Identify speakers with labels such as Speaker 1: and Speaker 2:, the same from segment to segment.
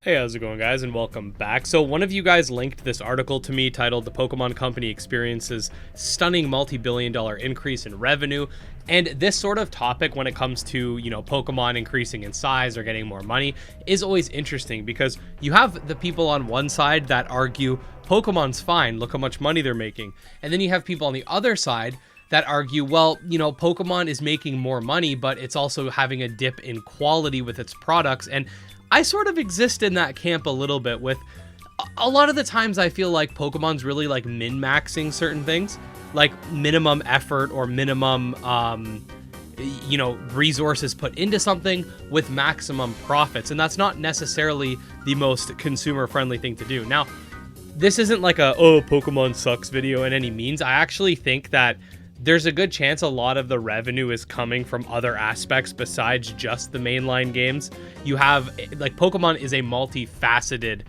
Speaker 1: Hey, how's it going, guys, and welcome back. So one of you guys linked this article to me titled "The Pokemon Company Experiences Stunning Multi-Billion-Dollar Increase in Revenue." And this sort of topic, when it comes to, Pokemon increasing in size or getting more money, is always interesting because you have the people on one side that argue Pokemon's fine, look how much money they're making. And then you have people on the other side that argue, well, Pokemon is making more money, but it's also having a dip in quality with its products. And I sort of exist in that camp a little bit. With a lot of the times I feel like Pokemon's really like min-maxing certain things, like minimum effort or minimum, resources put into something with maximum profits. And that's not necessarily the most consumer-friendly thing to do. Now, this isn't like a, oh, Pokemon sucks video in any means. I actually think that there's a good chance a lot of the revenue is coming from other aspects besides just the mainline games. You have, like, Pokemon is a multifaceted,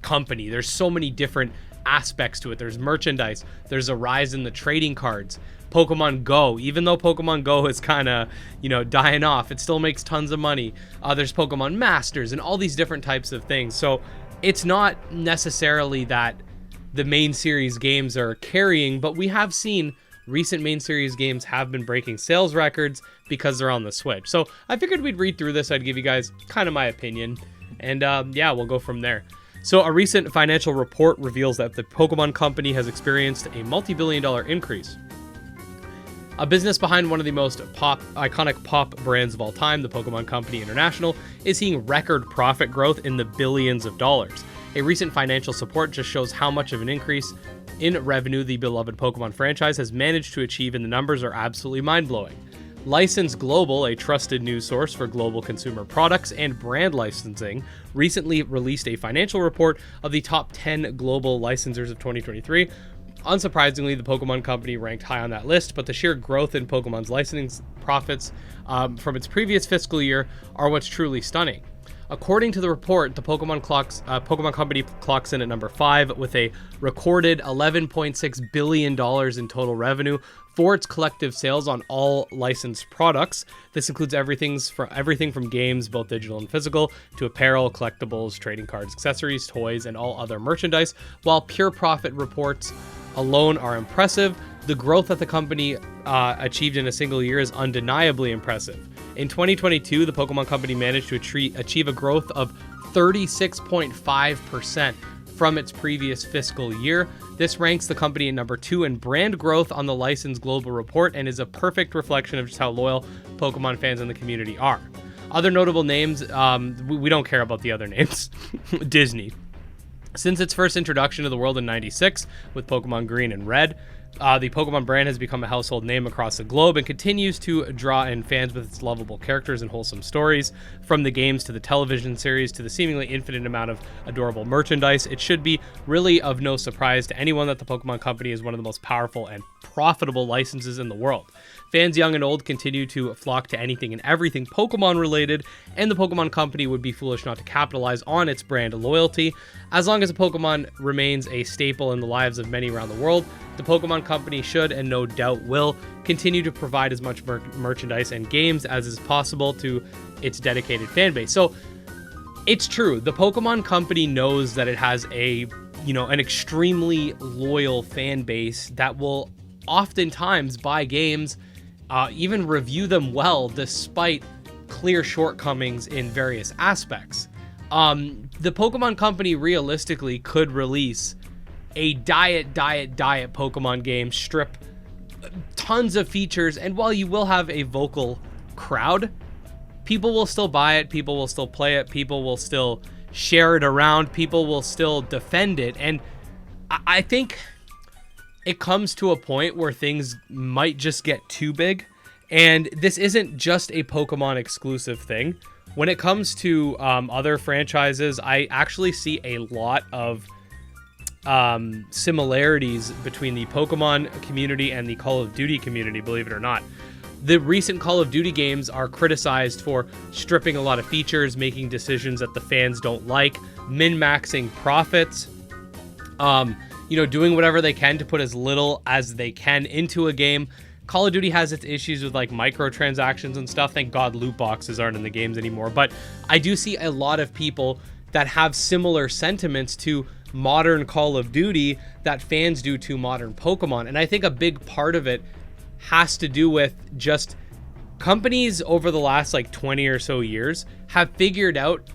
Speaker 1: company. There's so many different aspects to it. There's merchandise. There's a rise in the trading cards. Pokemon Go, even though Pokemon Go is kind of, dying off, it still makes tons of money. There's Pokemon Masters and all these different types of things. So it's not necessarily that the main series games are carrying, but we have seen recent main series games have been breaking sales records because they're on the Switch. So I figured we'd read through this. I'd give you guys kind of my opinion, and we'll go from there. So a recent financial report reveals that the Pokemon Company has experienced a multi-billion-dollar increase. A business behind one of the most iconic pop brands of all time, the Pokemon Company International, is seeing record profit growth in the billions of dollars. A recent financial report just shows how much of an increase in revenue the beloved Pokemon franchise has managed to achieve, and the numbers are absolutely mind-blowing. License Global, a trusted news source for global consumer products and brand licensing, recently released a financial report of the top 10 global licensors of 2023. Unsurprisingly, the Pokemon Company ranked high on that list, but the sheer growth in Pokemon's licensing profits from its previous fiscal year are what's truly stunning. According to the report, the Pokemon Company clocks in at number 5 with a recorded $11.6 billion in total revenue for its collective sales on all licensed products. This includes everything from games, both digital and physical, to apparel, collectibles, trading cards, accessories, toys, and all other merchandise. While pure profit reports alone are impressive, the growth that the company achieved in a single year is undeniably impressive. In 2022, the Pokemon Company managed to achieve a growth of 36.5% from its previous fiscal year. This ranks the company at number 2 in brand growth on the License Global report and is a perfect reflection of just how loyal Pokemon fans in the community are. Other notable names, we don't care about the other names. Disney. Since its first introduction to the world in '96 with Pokemon Green and Red, the Pokemon brand has become a household name across the globe and continues to draw in fans with its lovable characters and wholesome stories. From the games to the television series to the seemingly infinite amount of adorable merchandise, it should be really of no surprise to anyone that the Pokemon Company is one of the most powerful and profitable licenses in the world. Fans young and old continue to flock to anything and everything Pokemon related, and the Pokemon Company would be foolish not to capitalize on its brand loyalty. As long as a Pokemon remains a staple in the lives of many around the world, the Pokemon Company should, and no doubt will, continue to provide as much merchandise and games as is possible to its dedicated fan base. So it's true, the Pokemon Company knows that it has an extremely loyal fan base that will oftentimes buy games, even review them well despite clear shortcomings in various aspects. The Pokemon Company realistically could release a diet Pokemon game, strip tons of features, and while you will have a vocal crowd, people will still buy it, people will still play it, people will still share it around, people will still defend it. And I think it comes to a point where things might just get too big, and this isn't just a Pokemon exclusive thing. When it comes to other franchises, I actually see a lot of similarities between the Pokemon community and the Call of Duty community, believe it or not. The recent Call of Duty games are criticized for stripping a lot of features, making decisions that the fans don't like, min-maxing profits, doing whatever they can to put as little as they can into a game. Call of Duty has its issues with like microtransactions and stuff. Thank God loot boxes aren't in the games anymore. But I do see a lot of people that have similar sentiments to modern Call of Duty that fans do to modern Pokemon. And I think a big part of it has to do with just companies over the last like 20 or so years have figured out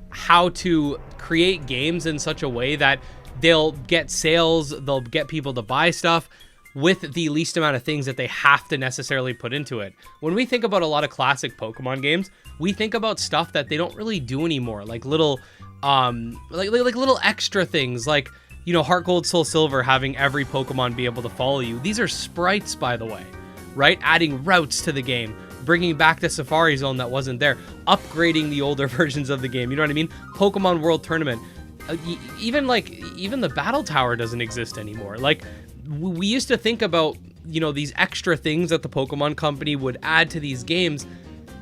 Speaker 1: how to create games in such a way that they'll get sales, they'll get people to buy stuff with the least amount of things that they have to necessarily put into it. When we think about a lot of classic Pokemon games, we think about stuff that they don't really do anymore, like little like little extra things, like, you know, Heart Gold, Soul Silver having every Pokemon be able to follow you. These are sprites, by the way, right? Adding routes to the game, bringing back the Safari Zone that wasn't there, upgrading the older versions of the game. You know what I mean? Pokemon World Tournament. Even the Battle Tower doesn't exist anymore. Like, we used to think about, you know, these extra things that the Pokemon Company would add to these games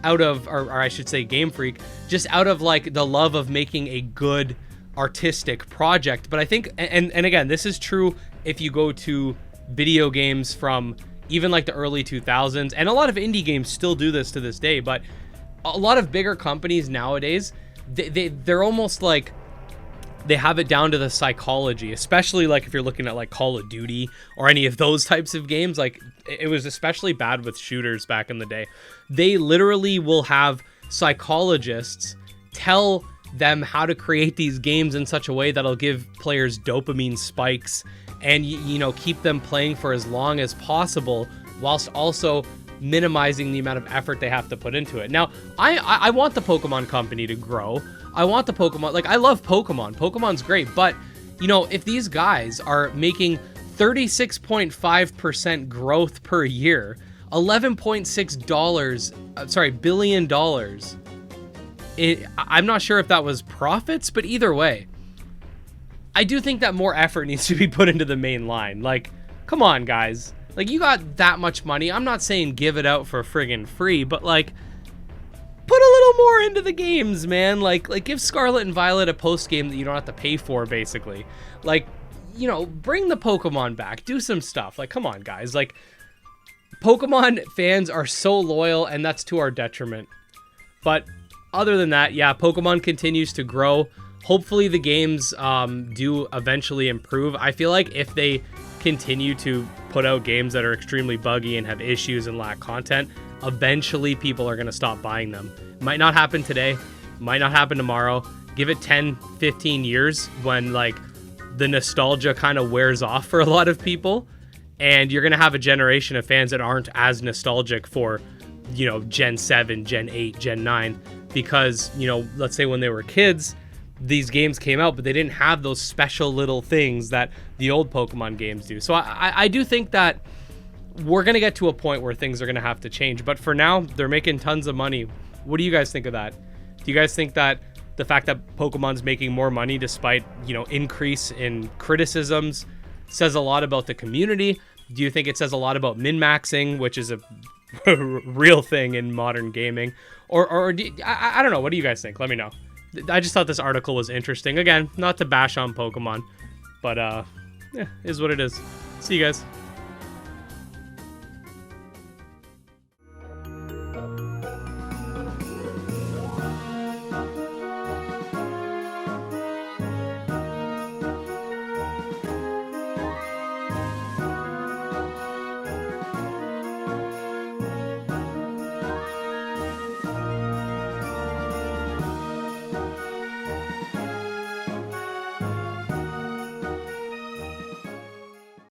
Speaker 1: out of, or I should say Game Freak, just out of like the love of making a good artistic project. But I think, and again, this is true if you go to video games from even like the early 2000s, and a lot of indie games still do this to this day, but a lot of bigger companies nowadays, they're almost like, they have it down to the psychology, especially like if you're looking at like Call of Duty or any of those types of games. Like, it was especially bad with shooters back in the day. They literally will have psychologists tell them how to create these games in such a way that'll give players dopamine spikes and, you know, keep them playing for as long as possible, whilst also minimizing the amount of effort they have to put into it. Now, I want the Pokemon Company to grow. I want the Pokemon, like, I love Pokemon. Pokemon's great, but, you know, if these guys are making 36.5% growth per year, $11.6 billion. I'm not sure if that was profits, but either way, I do think that more effort needs to be put into the main line. Like, come on, guys. Like, you got that much money. I'm not saying give it out for friggin' free, but like, put a little more into the games, man. Like give Scarlet and Violet a post game that you don't have to pay for, basically. Like, you know, bring the Pokemon back. Do some stuff. Like, come on, guys. Like, Pokemon fans are so loyal, and that's to our detriment. But other than that, yeah, Pokemon continues to grow. Hopefully the games do eventually improve. I feel like if they continue to put out games that are extremely buggy and have issues and lack content, eventually people are going to stop buying them. Might not happen today, might not happen tomorrow. Give it 10, 15 years when like the nostalgia kind of wears off for a lot of people, and you're going to have a generation of fans that aren't as nostalgic for, you know, Gen 7, Gen 8, Gen 9, because, you know, let's say when they were kids, these games came out, but they didn't have those special little things that the old Pokemon games do. So I do think that we're going to get to a point where things are going to have to change. But for now, they're making tons of money. What do you guys think of that? Do you guys think that the fact that Pokemon's making more money despite, you know, increase in criticisms says a lot about the community? Do you think it says a lot about min-maxing, which is a real thing in modern gaming? Or I don't know. What do you guys think? Let me know. I just thought this article was interesting. Again, not to bash on Pokemon, but yeah, is what it is. See you guys.